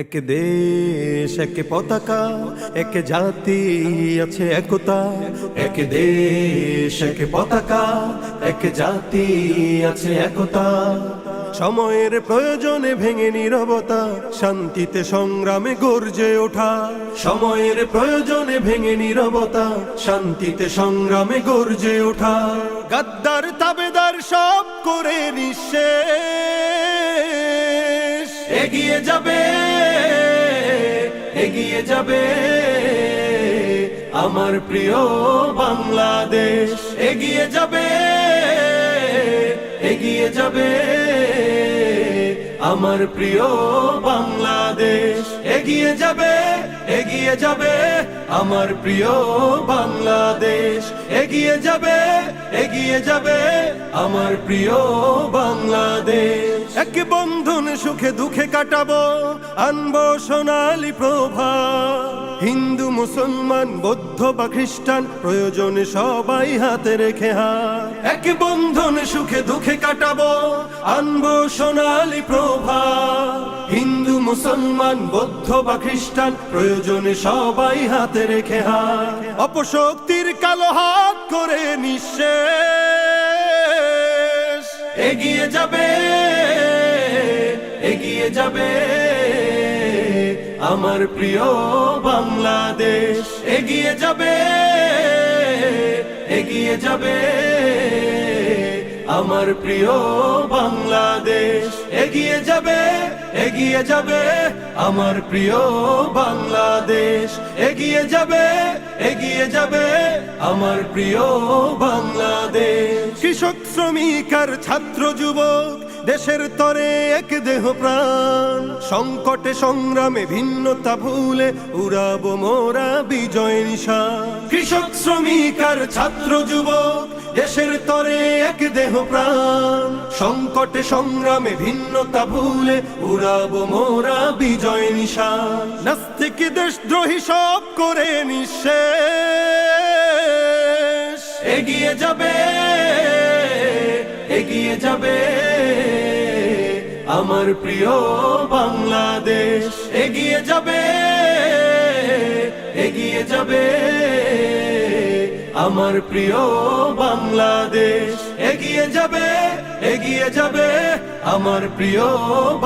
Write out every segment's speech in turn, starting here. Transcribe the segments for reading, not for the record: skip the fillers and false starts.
এক দেশ এক পতাকা, এক জাতি আছে একতা। এক দেশ এক পতাকা, এক জাতি আছে একতা। সময়ের প্রয়োজনে ভেঙে নীরবতা, শান্তিতে সংগ্রামে গর্জে ওঠা। সময়ের প্রয়োজনে ভেঙে নীরবতা, শান্তিতে সংগ্রামে গর্জে ওঠা। গাদ্দার তাবেদার সব করে নিঃশেষ, এগিয়ে যাবে এগিয়ে যাবে আমার প্রিয় বাংলাদেশ। এগিয়ে যাবে এগিয়ে যাবে আমার প্রিয় বাংলাদেশ। এগিয়ে যাবে এগিয়ে যাবে আমার প্রিয় বাংলাদেশ। এগিয়ে যাবে এগিয়ে যাবে আমার প্রিয় বাংলাদেশ। এক বন্ধন সুখে দুঃখে কাটাবো, আনবো সোনালী প্রভা। হিন্দু মুসলমান বৌদ্ধ বা খ্রিস্টান, প্রয়োজনে সবাই হাতে রেখে হাত। এক বন্ধন সুখে দুঃখে কাটাবো, আনবো সোনালী প্রভা। হিন্দু মুসলমান বৌদ্ধ বা খ্রিস্টান, প্রয়োজনে সবাই হাতে রেখে হাত। অপশক্তির কালো হাত করে নিঃশেষ, এগিয়ে যাবে এগিয়ে যাবে আমার প্রিয় বাংলাদেশ। এগিয়ে যাবে এগিয়ে যাবে আমার প্রিয় বাংলাদেশ। এগিয়ে যাবে এগিয়ে যাবে আমার প্রিয় বাংলাদেশ। এগিয়ে যাবে এগিয়ে যাবে আমার প্রিয় বাংলাদেশ। কৃষক শ্রমিক আর ছাত্র যুবক, দেশের তরে এক দেহ প্রাণ। সংকটে সংগ্রামে ভিন্নতা ভুলে উড়াবো মোরা বিজয় নিশান। কৃষক শ্রমিক আর ছাত্র যুবক, দেশের তরে এক দেহ প্রাণ। সংকটে সংগ্রামে ভিন্নতা ভুলে উড়াবো মোরা বিজয় নিশান। নাস্তিক দেশদ্রোহী সব করে নিঃশেষ, এগিয়ে যাবে এগিয়ে যাবে আমার প্রিয় বাংলাদেশ। এগিয়ে যাবে এগিয়ে যাবে আমার প্রিয় বাংলাদেশ। এগিয়ে যাবে এগিয়ে যাবে আমার প্রিয়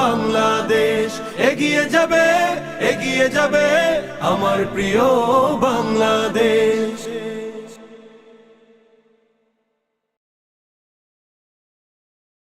বাংলাদেশ। এগিয়ে যাবে এগিয়ে যাবে আমার প্রিয় বাংলাদেশ।